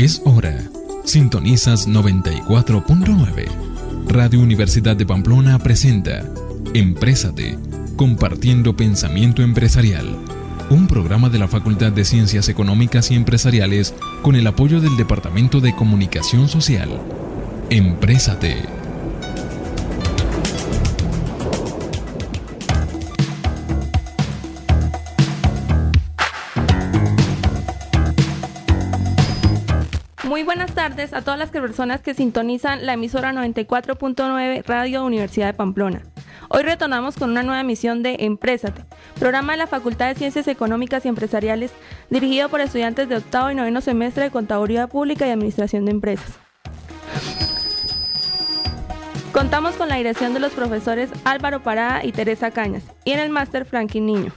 Es hora. Sintonizas 94.9. Radio Universidad de Pamplona presenta Emprésate, compartiendo pensamiento empresarial. Un programa de la Facultad de Ciencias Económicas y Empresariales con el apoyo del Departamento de Comunicación Social. Emprésate. Muy buenas tardes a todas las personas que sintonizan la emisora 94.9 Radio Universidad de Pamplona. Hoy retornamos con una nueva emisión de Emprésate, programa de la Facultad de Ciencias Económicas y Empresariales, dirigido por estudiantes de octavo y noveno semestre de Contaduría Pública y Administración de Empresas. Contamos con la dirección de los profesores Álvaro Parada y Teresa Cañas, y en el máster Franklin Niño.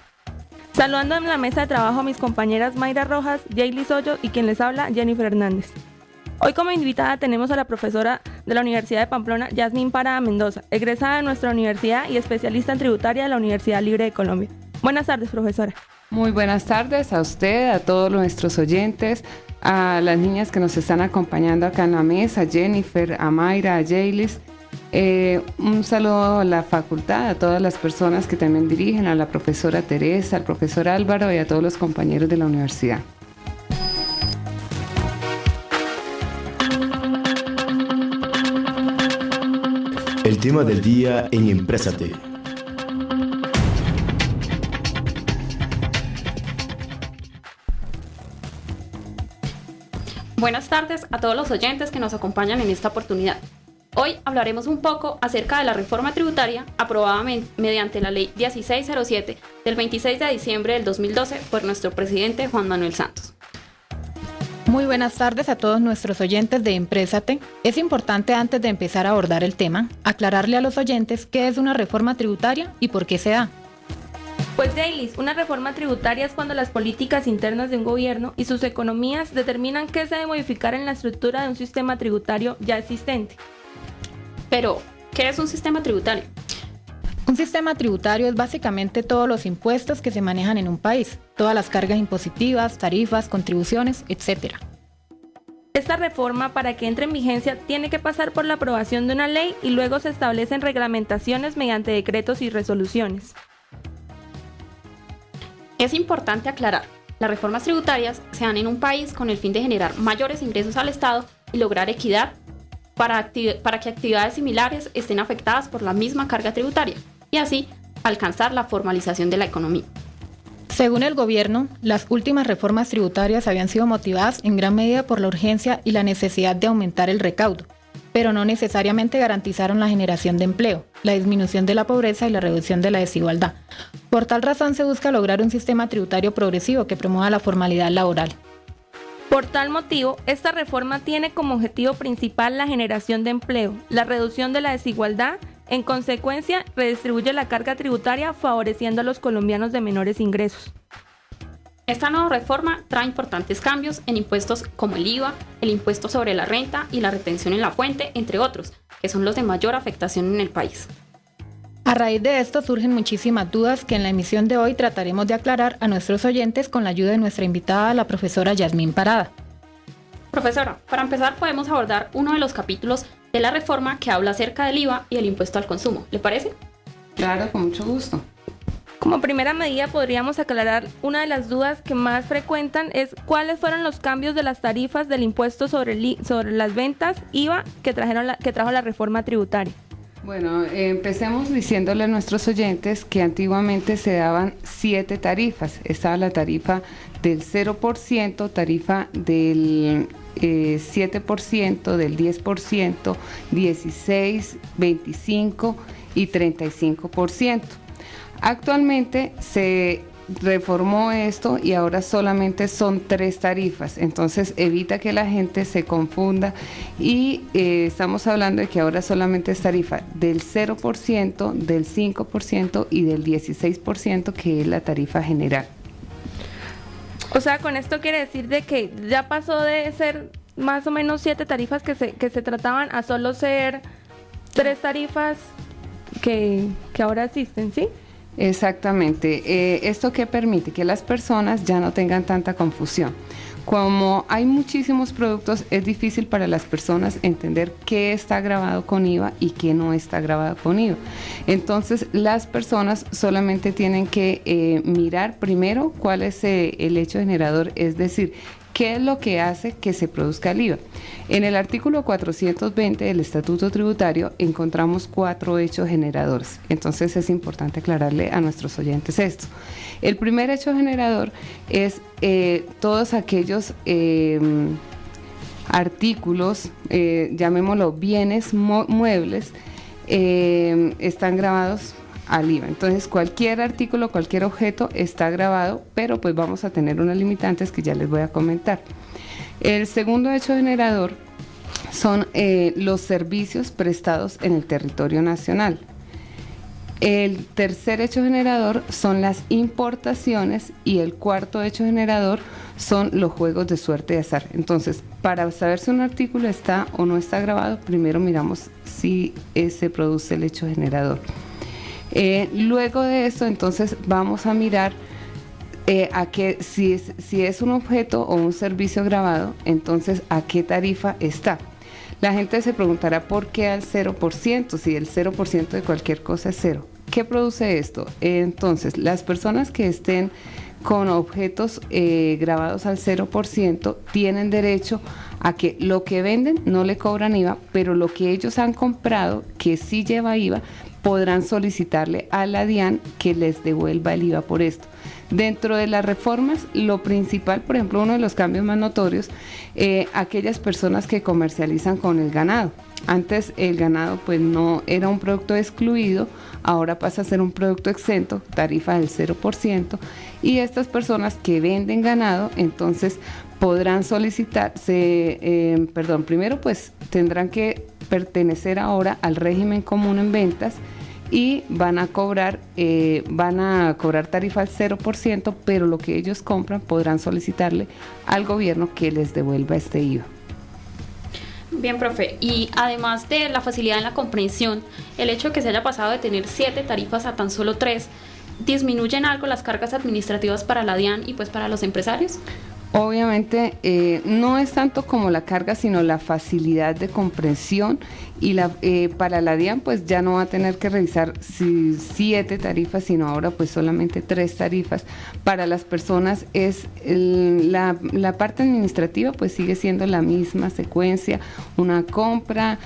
Saludando en la mesa de trabajo a mis compañeras Mayra Rojas, Jaylis Hoyo y quien les habla, Jennifer Hernández. Hoy como invitada tenemos a la profesora de la Universidad de Pamplona, Yasmín Parada Mendoza, egresada de nuestra universidad y especialista en tributaria de la Universidad Libre de Colombia. Buenas tardes, profesora. Muy buenas tardes a usted, a todos nuestros oyentes, a las niñas que nos están acompañando acá en la mesa, a Jennifer, a Mayra, a Jaylis. Un saludo a la facultad, a todas las personas que también dirigen, a la profesora Teresa, al profesor Álvaro y a todos los compañeros de la universidad. El tema del día en Emprésate. Buenas tardes a todos los oyentes que nos acompañan en esta oportunidad. Hoy hablaremos un poco acerca de la reforma tributaria aprobada mediante la Ley 1607 del 26 de diciembre del 2012 por nuestro presidente Juan Manuel Santos. Muy buenas tardes a todos nuestros oyentes de Emprésate. Es importante, antes de empezar a abordar el tema, aclararle a los oyentes qué es una reforma tributaria y por qué se da. Pues Jaylis, una reforma tributaria es cuando las políticas internas de un gobierno y sus economías determinan qué se debe modificar en la estructura de un sistema tributario ya existente. Pero, ¿qué es un sistema tributario? Un sistema tributario es básicamente todos los impuestos que se manejan en un país, todas las cargas impositivas, tarifas, contribuciones, etc. Esta reforma, para que entre en vigencia, tiene que pasar por la aprobación de una ley y luego se establecen reglamentaciones mediante decretos y resoluciones. Es importante aclarar, las reformas tributarias se dan en un país con el fin de generar mayores ingresos al Estado y lograr equidad para que actividades similares estén afectadas por la misma carga tributaria y así alcanzar la formalización de la economía. Según el gobierno, las últimas reformas tributarias habían sido motivadas en gran medida por la urgencia y la necesidad de aumentar el recaudo, pero no necesariamente garantizaron la generación de empleo, la disminución de la pobreza y la reducción de la desigualdad. Por tal razón se busca lograr un sistema tributario progresivo que promueva la formalidad laboral. Por tal motivo, esta reforma tiene como objetivo principal la generación de empleo, la reducción de la desigualdad, en consecuencia, redistribuye la carga tributaria favoreciendo a los colombianos de menores ingresos. Esta nueva reforma trae importantes cambios en impuestos como el IVA, el impuesto sobre la renta y la retención en la fuente, entre otros, que son los de mayor afectación en el país. A raíz de esto surgen muchísimas dudas que en la emisión de hoy trataremos de aclarar a nuestros oyentes con la ayuda de nuestra invitada, la profesora Yasmín Parada. Profesora, para empezar podemos abordar uno de los capítulos de la reforma que habla acerca del IVA y el impuesto al consumo. ¿Le parece? Claro, con mucho gusto. Como primera medida podríamos aclarar una de las dudas que más frecuentan es cuáles fueron los cambios de las tarifas del impuesto sobre las ventas IVA que trajo la reforma tributaria. Bueno, empecemos diciéndole a nuestros oyentes que antiguamente se daban 7 tarifas. Estaba la tarifa del 0%, tarifa del 7%, del 10%, 16%, 25% y 35%. Actualmente se reformó esto y ahora solamente son 3 tarifas, entonces evita que la gente se confunda y estamos hablando de que ahora solamente es tarifa del 0%, del 5% y del 16%, que es la tarifa general. O sea, con esto quiere decir de que ya pasó de ser más o menos 7 tarifas que se trataban a solo ser 3 tarifas que ahora existen, ¿sí? Exactamente. ¿Esto qué permite? Que las personas ya no tengan tanta confusión. Como hay muchísimos productos, es difícil para las personas entender qué está grabado con IVA y qué no está grabado con IVA. Entonces, las personas solamente tienen que mirar primero cuál es el hecho generador, es decir, qué es lo que hace que se produzca el IVA. En el artículo 420 del Estatuto Tributario encontramos 4 hechos generadores. Entonces es importante aclararle a nuestros oyentes esto. El primer hecho generador es todos aquellos artículos, llamémoslo bienes muebles, están grabados al IVA. Entonces cualquier artículo, cualquier objeto está grabado, pero pues vamos a tener unas limitantes que ya les voy a comentar. El segundo hecho generador son los servicios prestados en el territorio nacional. El tercer hecho generador son las importaciones y el cuarto hecho generador son los juegos de suerte y azar. Entonces, para saber si un artículo está o no está grabado, primero miramos si se produce el hecho generador. Luego de eso, entonces vamos a mirar si es un objeto o un servicio grabado, entonces a qué tarifa está. La gente se preguntará por qué al 0%, si el 0% de cualquier cosa es cero. ¿Qué produce esto? Entonces, las personas que estén con objetos grabados al 0% tienen derecho a que lo que venden no le cobran IVA, pero lo que ellos han comprado, que sí lleva IVA, podrán solicitarle a la DIAN que les devuelva el IVA por esto. Dentro de las reformas, lo principal, por ejemplo, uno de los cambios más notorios, aquellas personas que comercializan con el ganado. Antes el ganado pues no era un producto excluido, ahora pasa a ser un producto exento, tarifa del 0%, y estas personas que venden ganado, entonces podrán primero pues tendrán que pertenecer ahora al régimen común en ventas y van a cobrar tarifa al 0%, pero lo que ellos compran podrán solicitarle al gobierno que les devuelva este IVA. Bien, profe, y además de la facilidad en la comprensión, el hecho de que se haya pasado de tener 7 tarifas a tan solo 3, ¿disminuyen algo las cargas administrativas para la DIAN y pues para los empresarios? Obviamente no es tanto como la carga, sino la facilidad de comprensión, y para la DIAN pues ya no va a tener que revisar 7 tarifas, sino ahora pues solamente 3 tarifas. Para las personas la parte administrativa pues sigue siendo la misma secuencia: una compra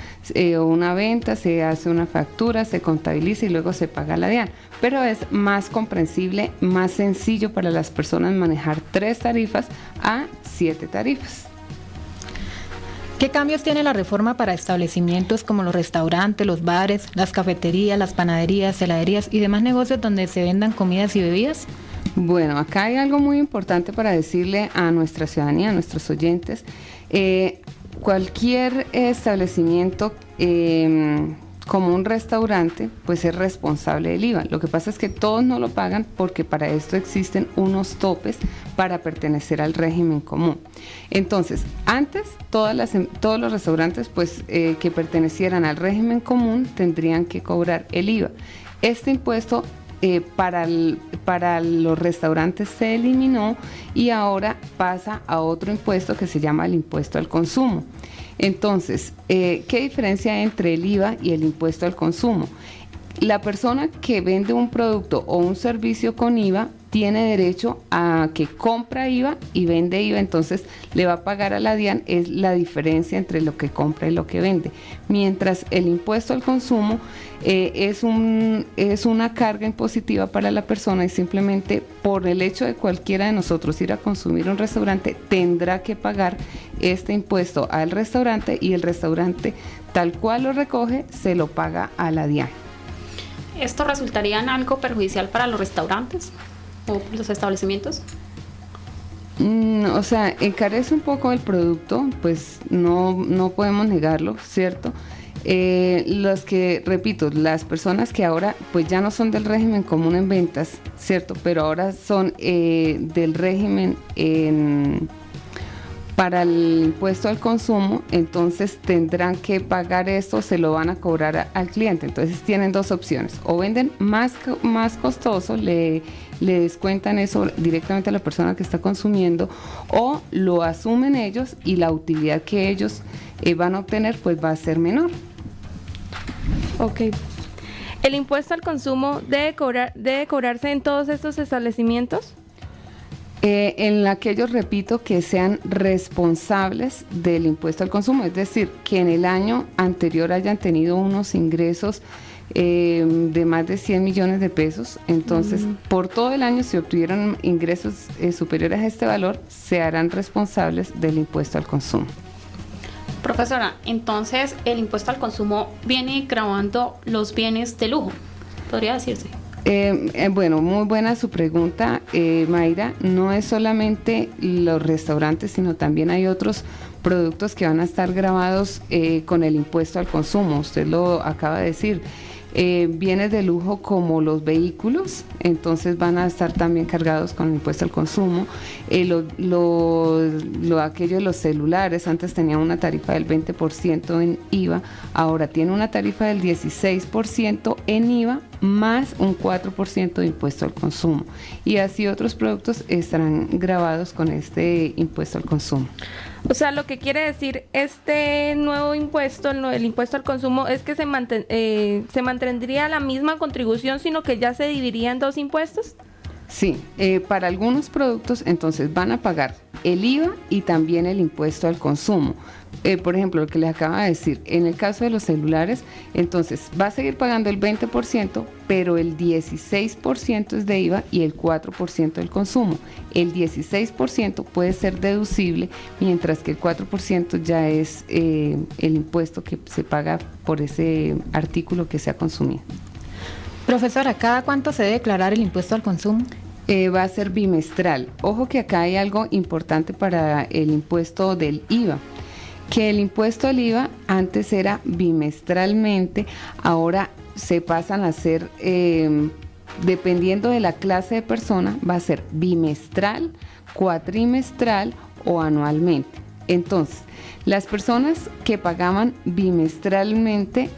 o una venta, se hace una factura, se contabiliza y luego se paga a la DIAN, pero es más comprensible, más sencillo para las personas manejar 3 tarifas a 7 tarifas. ¿Qué cambios tiene la reforma para establecimientos como los restaurantes, los bares, las cafeterías, las panaderías, heladerías y demás negocios donde se vendan comidas y bebidas? Bueno, acá hay algo muy importante para decirle a nuestra ciudadanía, a nuestros oyentes. Cualquier establecimiento como un restaurante, pues es responsable del IVA. Lo que pasa es que todos no lo pagan porque para esto existen unos topes para pertenecer al régimen común. Entonces, antes todos los restaurantes pues que pertenecieran al régimen común tendrían que cobrar el IVA. Este impuesto para los restaurantes se eliminó y ahora pasa a otro impuesto que se llama el impuesto al consumo. Entonces, ¿qué diferencia hay entre el IVA y el impuesto al consumo? La persona que vende un producto o un servicio con IVA tiene derecho a que compra IVA y vende IVA, entonces le va a pagar a la DIAN, es la diferencia entre lo que compra y lo que vende. Mientras el impuesto al consumo es una carga impositiva para la persona y simplemente por el hecho de cualquiera de nosotros ir a consumir un restaurante tendrá que pagar este impuesto al restaurante y el restaurante tal cual lo recoge se lo paga a la DIAN. ¿Esto resultaría en algo perjudicial para los restaurantes o los establecimientos? O sea, encarece un poco el producto, pues no podemos negarlo, ¿cierto? Las personas que ahora pues ya no son del régimen común en ventas, ¿cierto? Pero ahora son del régimen Para el impuesto al consumo, entonces tendrán que pagar esto, se lo van a cobrar al cliente. Entonces tienen dos opciones: o venden más costoso, le descuentan eso directamente a la persona que está consumiendo, o lo asumen ellos y la utilidad que ellos van a obtener pues va a ser menor. Ok. ¿El impuesto al consumo debe cobrarse en todos estos establecimientos? En aquellos, repito, que sean responsables del impuesto al consumo, es decir, que en el año anterior hayan tenido unos ingresos de más de 100 millones de pesos. Entonces, por todo el año, si obtuvieron ingresos superiores a este valor, se harán responsables del impuesto al consumo. Profesora, entonces el impuesto al consumo viene gravando los bienes de lujo, podría decirse. Bueno, muy buena su pregunta, Mayra. No es solamente los restaurantes, sino también hay otros productos que van a estar gravados con el impuesto al consumo. Usted lo acaba de decir. Bienes de lujo como los vehículos, entonces van a estar también cargados con el impuesto al consumo. Aquello de los celulares, antes tenía una tarifa del 20% en IVA, ahora tiene una tarifa del 16% en IVA más un 4% de impuesto al consumo, y así otros productos estarán gravados con este impuesto al consumo. O sea, lo que quiere decir este nuevo impuesto, el impuesto al consumo, es que se mantendría la misma contribución, sino que ya se dividiría en dos impuestos. Sí, para algunos productos entonces van a pagar el IVA y también el impuesto al consumo. Por ejemplo, lo que les acaba de decir, en el caso de los celulares, entonces va a seguir pagando el 20%, pero el 16% es de IVA y el 4% del consumo. El 16% puede ser deducible, mientras que el 4% ya es el impuesto que se paga por ese artículo que se ha consumido. Profesora, ¿cada cuánto se debe declarar el impuesto al consumo? Va a ser bimestral. Ojo que acá hay algo importante para el impuesto del IVA, que el impuesto al IVA antes era bimestralmente, ahora se pasan a ser, dependiendo de la clase de persona, va a ser bimestral, cuatrimestral o anualmente. Entonces, las personas que pagaban bimestralmente,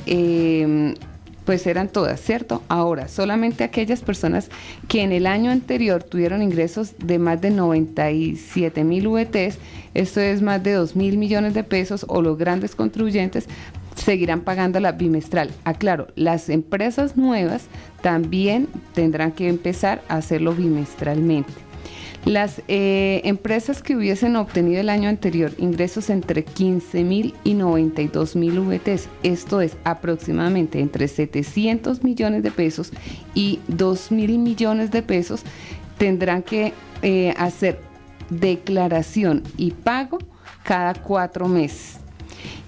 pues eran todas, ¿cierto? Ahora, solamente aquellas personas que en el año anterior tuvieron ingresos de más de 97.000 VTs, esto es más de 2.000 millones de pesos, o los grandes contribuyentes, seguirán pagando la bimestral. Aclaro, las empresas nuevas también tendrán que empezar a hacerlo bimestralmente. Las empresas que hubiesen obtenido el año anterior ingresos entre 15.000 y 92.000 VTs, esto es aproximadamente entre 700 millones de pesos y 2.000 millones de pesos, tendrán que hacer declaración y pago cada 4 meses.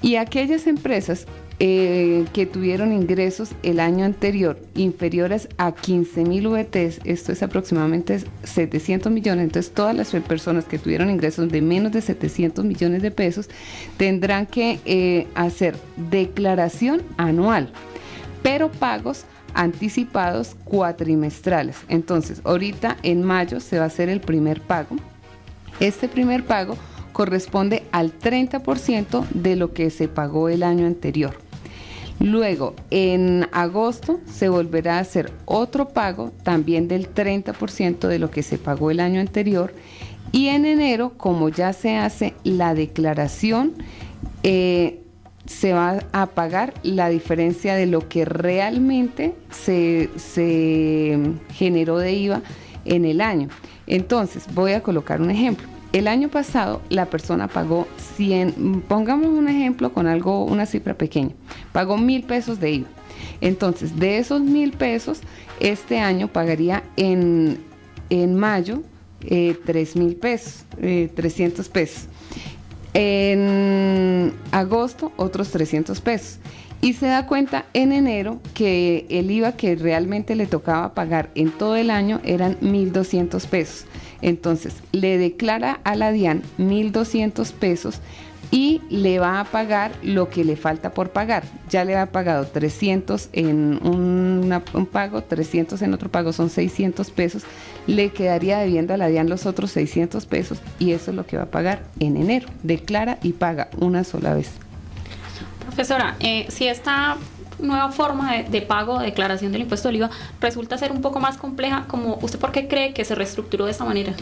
Y aquellas empresas que tuvieron ingresos el año anterior inferiores a 15.000 VTs, esto es aproximadamente 700 millones, entonces todas las personas que tuvieron ingresos de menos de 700 millones de pesos tendrán que hacer declaración anual, pero pagos anticipados cuatrimestrales. Entonces, ahorita en mayo se va a hacer el primer pago. Este primer pago corresponde al 30% de lo que se pagó el año anterior. Luego, en agosto se volverá a hacer otro pago también del 30% de lo que se pagó el año anterior, y en enero, como ya se hace la declaración, se va a pagar la diferencia de lo que realmente se generó de IVA en el año. Entonces, voy a colocar un ejemplo. El año pasado la persona pagó 100, pongamos un ejemplo con algo, una cifra pequeña, pagó 1,000 pesos de IVA. Entonces, de esos 1,000 pesos, este año pagaría en mayo 3,000 pesos, 300 pesos. En agosto, otros 300 pesos. Y se da cuenta en enero que el IVA que realmente le tocaba pagar en todo el año eran 1,200 pesos. Entonces, le declara a la DIAN 1,200 pesos, y le va a pagar lo que le falta por pagar. Ya le ha pagado 300 en un pago, 300 en otro pago, son 600 pesos. Le quedaría debiendo a la DIAN los otros 600 pesos y eso es lo que va a pagar en enero. Declara y paga una sola vez. Profesora, si esta nueva forma de pago, de declaración del impuesto del IVA, resulta ser un poco más compleja, ¿usted por qué cree que se reestructuró de esta manera?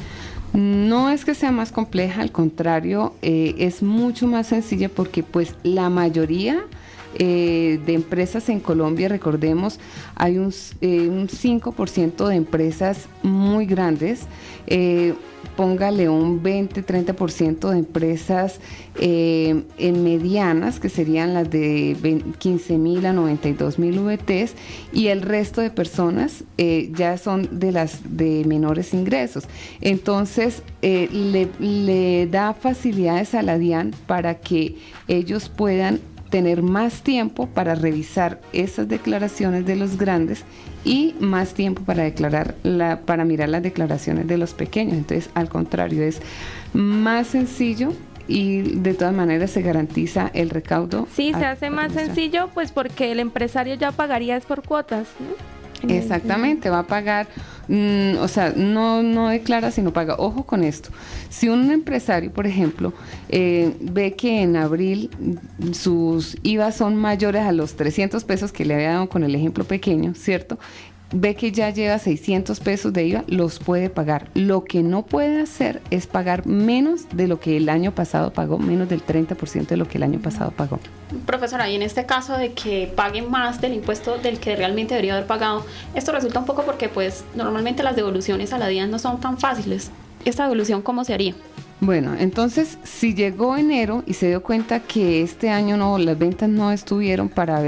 No es que sea más compleja, al contrario, es mucho más sencilla porque pues la mayoría de empresas en Colombia, recordemos, hay un 5% de empresas muy grandes, póngale un 20-30% de empresas en medianas, que serían las de 15.000 a 92.000 VTs, y el resto de personas ya son de las de menores ingresos. Entonces, le da facilidades a la DIAN para que ellos puedan tener más tiempo para revisar esas declaraciones de los grandes y más tiempo para para mirar las declaraciones de los pequeños. Entonces, al contrario, es más sencillo y de todas maneras se garantiza el recaudo. Sí, se hace más sencillo pues porque el empresario ya pagaría es por cuotas, ¿no? Exactamente, va a pagar, o sea, no declara sino paga. Ojo con esto, si un empresario, por ejemplo, ve que en abril sus IVA son mayores a los 300 pesos que le había dado con el ejemplo pequeño, ¿cierto? Ve que ya lleva 600 pesos de IVA, los puede pagar. Lo que no puede hacer es pagar menos de lo que el año pasado pagó, menos del 30% de lo que el año pasado pagó. Profesora, y en este caso de que pague más del impuesto del que realmente debería haber pagado, esto resulta un poco porque pues normalmente las devoluciones a la DIAN no son tan fáciles. ¿Esta devolución cómo se haría? Bueno, entonces, si llegó enero y se dio cuenta que este año las ventas no estuvieron para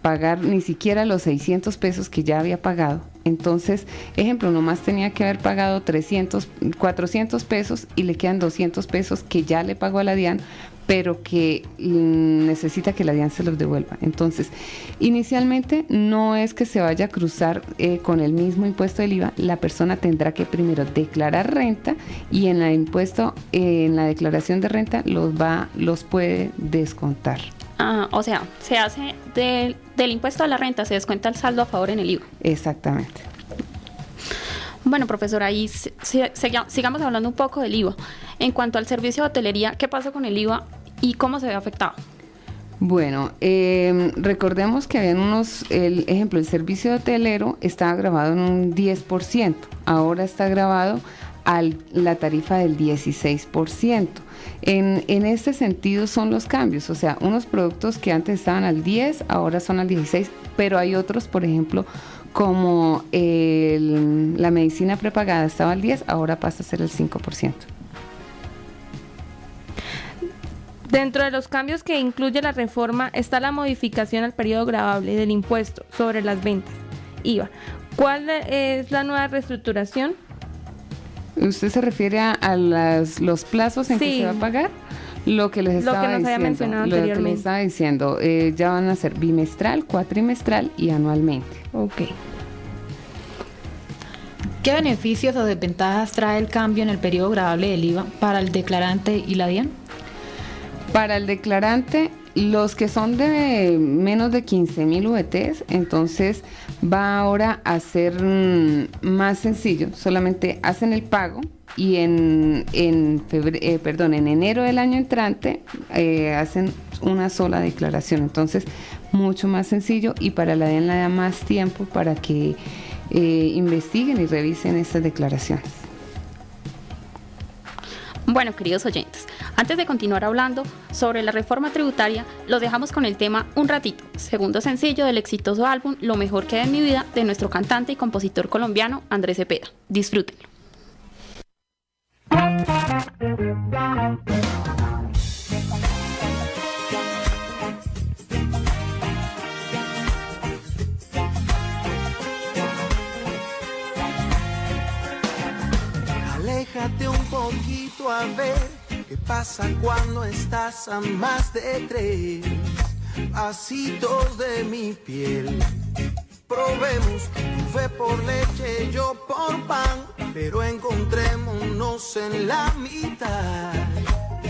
pagar ni siquiera los 600 pesos que ya había pagado, entonces, ejemplo, nomás tenía que haber pagado 400 pesos y le quedan 200 pesos que ya le pagó a la DIAN, pero que necesita que la DIAN se los devuelva. Entonces, inicialmente no es que se vaya a cruzar con el mismo impuesto del IVA, la persona tendrá que primero declarar renta y en la declaración de renta los puede descontar. O sea, se hace del impuesto a la renta, se descuenta el saldo a favor en el IVA. Exactamente. Bueno, profesora, ahí sigamos hablando un poco del IVA. En cuanto al servicio de hotelería, ¿qué pasa con el IVA y cómo se ve afectado? Bueno, recordemos que habían el servicio hotelero estaba grabado en un 10%, ahora está grabado a la tarifa del 16%. En este sentido son los cambios, o sea, unos productos que antes estaban al 10, ahora son al 16, pero hay otros, por ejemplo, como la medicina prepagada estaba al 10, ahora pasa a ser el 5%. Dentro de los cambios que incluye la reforma está la modificación al periodo gravable del impuesto sobre las ventas, IVA. ¿Cuál es la nueva reestructuración? ¿Usted se refiere a los plazos en que se va a pagar? Lo que les estaba nos había mencionado anteriormente. Lo que les estaba diciendo, ya van a ser bimestral, cuatrimestral y anualmente. Ok. ¿Qué beneficios o desventajas trae el cambio en el periodo gravable del IVA para el declarante y la DIAN? Para el declarante, los que son de menos de 15.000 VTs, entonces va ahora a ser más sencillo. Solamente hacen el pago y en enero del año entrante hacen una sola declaración. Entonces, mucho más sencillo y para la DIAN le da más tiempo para que investiguen y revisen estas declaraciones. Bueno, queridos oyentes, antes de continuar hablando sobre la reforma tributaria, los dejamos con el tema Un Ratito, segundo sencillo del exitoso álbum Lo Mejor Queda en Mi Vida de nuestro cantante y compositor colombiano Andrés Cepeda. Disfrútenlo. Aléjate un poquito a ver qué pasa cuando estás a más de 3 pasitos de mi piel. Probemos tu fe por leche, yo por pan, pero encontrémonos en la mitad.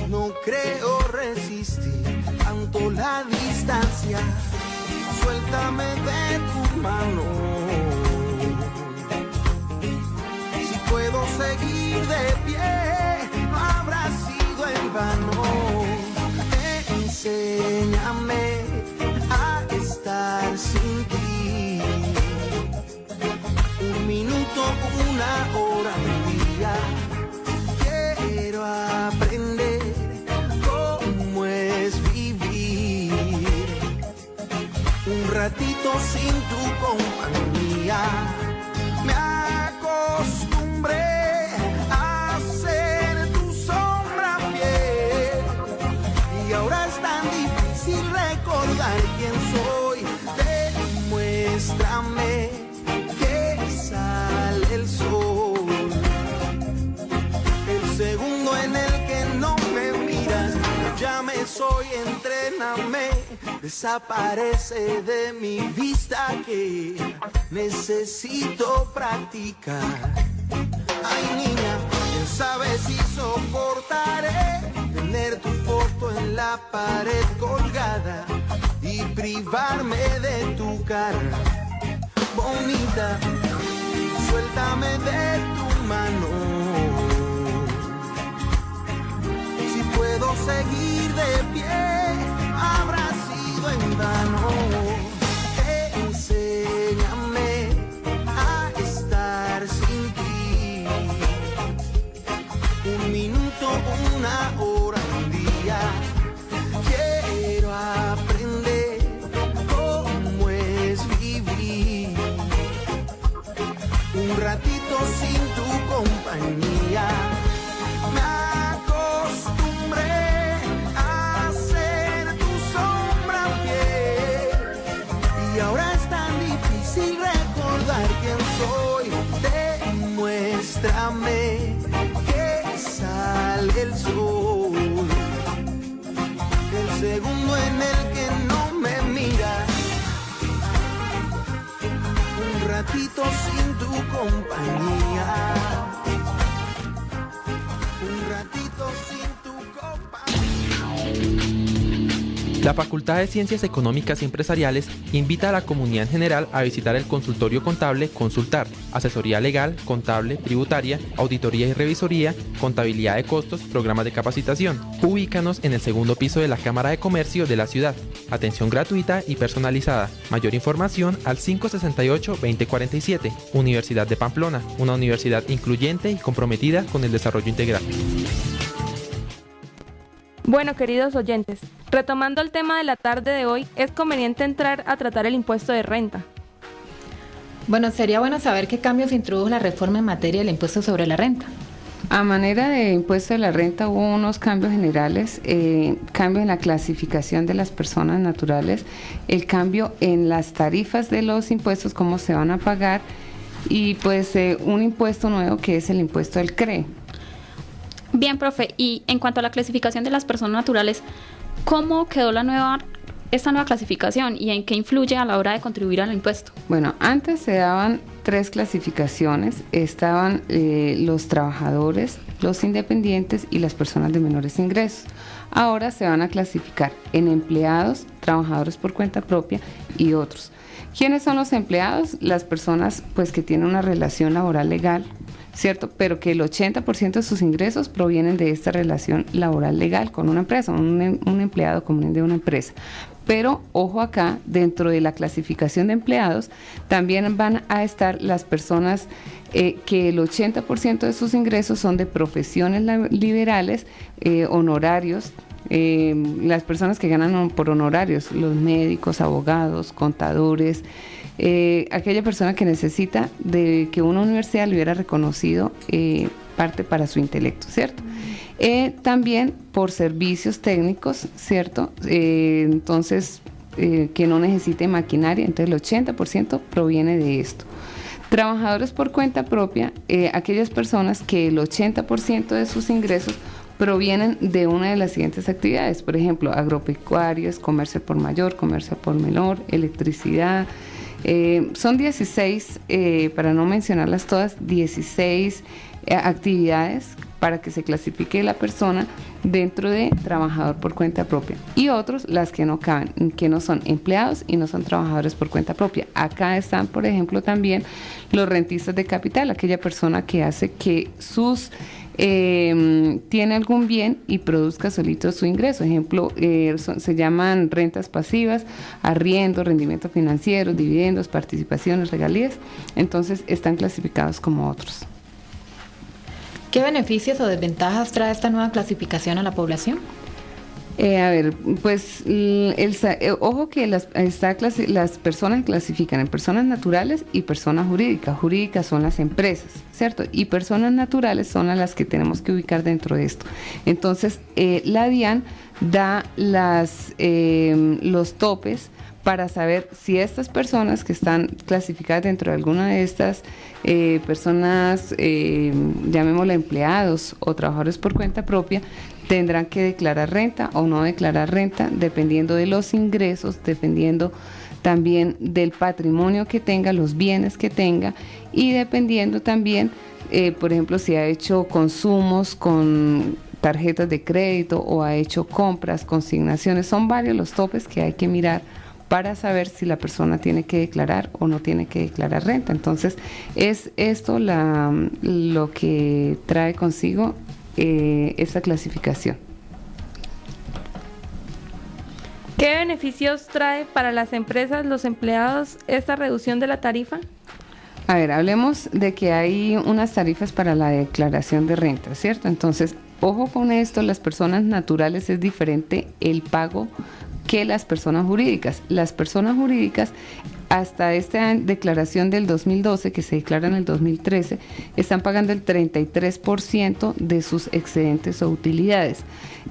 no creo resistir tanto la distancia. Suéltame de tu mano. Si puedo seguir de pie, no habrá sido en vano. Enséñame a estar sin ti. Un minuto, una hora, un día. Quiero aprender cómo es vivir un ratito sin tu compañía. Me acostumbré a ser tu sombra fiel y ahora es tan difícil recordar quién soy. Demuéstrame que sale el sol. El segundo en el que no me miras, ya me soy, entréname. Desaparece de mi vista que necesito practicar. Ay niña, quién sabe si soportaré tener tu foto en la pared colgada y privarme de tu cara bonita. Suéltame de tu mano. Si puedo seguir de pie, habrá sido en vano. Enséñame a estar sin ti. Un minuto, una hora, un día. Quiero aprender cómo es vivir un ratito sin tu compañía. Me acostumbré a ser tu sombra fiel y ahora es tan difícil recordar quién soy. Demuéstrame que sale el sol. El segundo en el que no me miras, un ratito sin tu compañía. Un ratito sin tu compañía. La Facultad de Ciencias Económicas y Empresariales invita a la comunidad en general a visitar el consultorio contable Consultar, asesoría legal, contable, tributaria, auditoría y revisoría, contabilidad de costos, programas de capacitación. Ubícanos en el segundo piso de la Cámara de Comercio de la ciudad. Atención gratuita y personalizada. Mayor información al 568-2047. Universidad de Pamplona, una universidad incluyente y comprometida con el desarrollo integral. Bueno, queridos oyentes, retomando el tema de la tarde de hoy, es conveniente entrar a tratar el impuesto de renta. Bueno, sería bueno saber qué cambios introdujo la reforma en materia del impuesto sobre la renta. A manera de impuesto de la renta hubo unos cambios generales, cambio en la clasificación de las personas naturales, el cambio en las tarifas de los impuestos, cómo se van a pagar, y pues un impuesto nuevo que es el impuesto del CRE. Bien, profe, y en cuanto a la clasificación de las personas naturales, ¿cómo quedó esta nueva clasificación y en qué influye a la hora de contribuir al impuesto? Bueno, antes se daban 3 clasificaciones, estaban los trabajadores, los independientes y las personas de menores ingresos. Ahora se van a clasificar en empleados, trabajadores por cuenta propia y otros. ¿Quiénes son los empleados? Las personas pues que tienen una relación laboral legal, ¿cierto? Pero que el 80% de sus ingresos provienen de esta relación laboral legal con una empresa, un empleado común de una empresa. Pero, ojo acá, dentro de la clasificación de empleados, también van a estar las personas que el 80% de sus ingresos son de profesiones liberales, honorarios, las personas que ganan por honorarios, los médicos, abogados, contadores, aquella persona que necesita de que una universidad le hubiera reconocido parte para su intelecto, ¿cierto? También por servicios técnicos, ¿cierto? Entonces, que no necesite maquinaria, entonces el 80% proviene de esto. Trabajadores por cuenta propia, aquellas personas que el 80% de sus ingresos provienen de una de las siguientes actividades, por ejemplo, agropecuarios, comercio por mayor, comercio por menor, electricidad. Son 16, para no mencionarlas todas, 16 actividades para que se clasifique la persona dentro de trabajador por cuenta propia, y otros las que no caben, que no son empleados y no son trabajadores por cuenta propia. Acá están, por ejemplo, también los rentistas de capital, aquella persona que hace que tiene algún bien y produzca solito su ingreso. Ejemplo, se llaman rentas pasivas, arriendo, rendimiento financiero, dividendos, participaciones, regalías. Entonces están clasificados como otros. ¿Qué beneficios o desventajas trae esta nueva clasificación a la población? Pues ojo que las personas clasifican en personas naturales y personas jurídicas. Jurídicas son las empresas, ¿cierto? Y personas naturales son a las que tenemos que ubicar dentro de esto. Entonces, la DIAN da los topes para saber si estas personas que están clasificadas dentro de alguna de estas personas, llamémosla empleados o trabajadores por cuenta propia, tendrán que declarar renta o no declarar renta, dependiendo de los ingresos, dependiendo también del patrimonio que tenga, los bienes que tenga, y dependiendo también, por ejemplo, si ha hecho consumos con tarjetas de crédito o ha hecho compras, consignaciones. Son varios los topes que hay que mirar para saber si la persona tiene que declarar o no tiene que declarar renta. Entonces, es esto lo que trae consigo esta clasificación. ¿Qué beneficios trae para las empresas, los empleados, esta reducción de la tarifa? A ver, hablemos de que hay unas tarifas para la declaración de renta, ¿cierto? Entonces, ojo con esto, las personas naturales es diferente el pago que las personas jurídicas. Las personas jurídicas, hasta esta declaración del 2012, que se declara en el 2013, están pagando el 33% de sus excedentes o utilidades.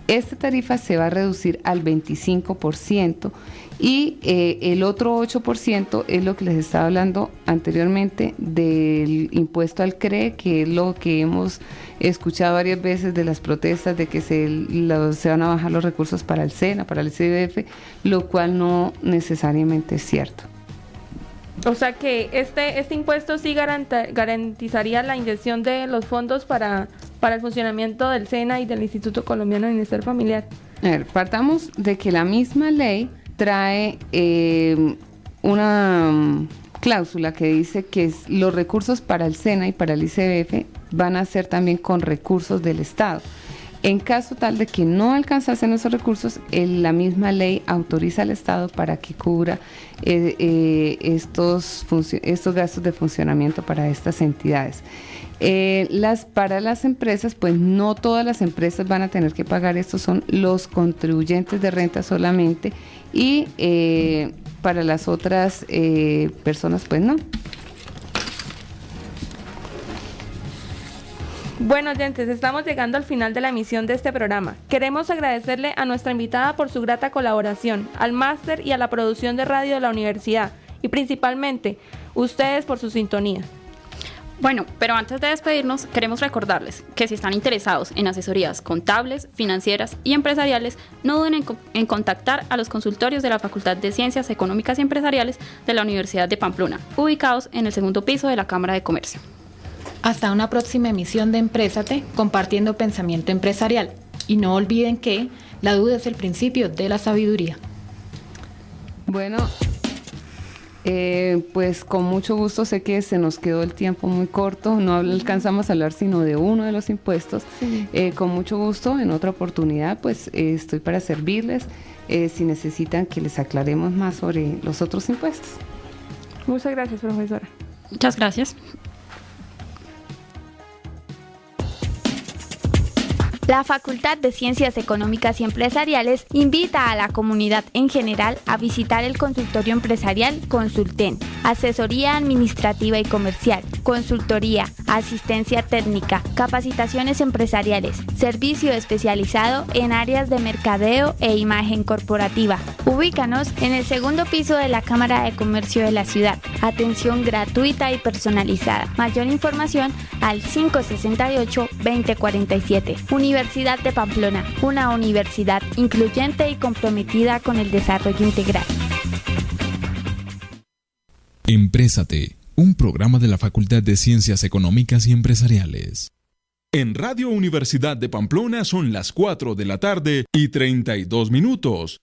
Esta tarifa se va a reducir al 25%, y el otro 8% es lo que les estaba hablando anteriormente del impuesto al CRE, que es lo que hemos escuchado varias veces de las protestas de que se van a bajar los recursos para el SENA, para el CBF, lo cual no necesariamente es cierto. O sea que este impuesto sí garantizaría la inyección de los fondos para el funcionamiento del SENA y del Instituto Colombiano de Bienestar Familiar. A ver, partamos de que la misma ley trae una cláusula que dice que los recursos para el SENA y para el ICBF van a ser también con recursos del Estado. En caso tal de que no alcanzasen esos recursos, la misma ley autoriza al Estado para que cubra estos gastos de funcionamiento para estas entidades. Para las empresas, pues no todas las empresas van a tener que pagar esto, son los contribuyentes de renta solamente, y para las otras personas, pues no. Bueno, oyentes, estamos llegando al final de la emisión de este programa. Queremos agradecerle a nuestra invitada por su grata colaboración, al máster y a la producción de radio de la universidad, y principalmente ustedes por su sintonía. Bueno, pero antes de despedirnos, queremos recordarles que si están interesados en asesorías contables, financieras y empresariales, no duden en contactar a los consultorios de la Facultad de Ciencias Económicas y Empresariales de la Universidad de Pamplona, ubicados en el segundo piso de la Cámara de Comercio. Hasta una próxima emisión de Emprésate, compartiendo pensamiento empresarial. Y no olviden que la duda es el principio de la sabiduría. Bueno, pues con mucho gusto, sé que se nos quedó el tiempo muy corto, no alcanzamos a hablar sino de uno de los impuestos. Sí. Con mucho gusto, en otra oportunidad, pues estoy para servirles si necesitan que les aclaremos más sobre los otros impuestos. Muchas gracias, profesora. Muchas gracias. La Facultad de Ciencias Económicas y Empresariales invita a la comunidad en general a visitar el consultorio empresarial Consulten, asesoría administrativa y comercial, consultoría, asistencia técnica, capacitaciones empresariales, servicio especializado en áreas de mercadeo e imagen corporativa. Ubícanos en el segundo piso de la Cámara de Comercio de la ciudad. Atención gratuita y personalizada. Mayor información al 568-2047. Universidad de Pamplona, una universidad incluyente y comprometida con el desarrollo integral. Emprésate, un programa de la Facultad de Ciencias Económicas y Empresariales. En Radio Universidad de Pamplona son las 4 de la tarde y 32 minutos.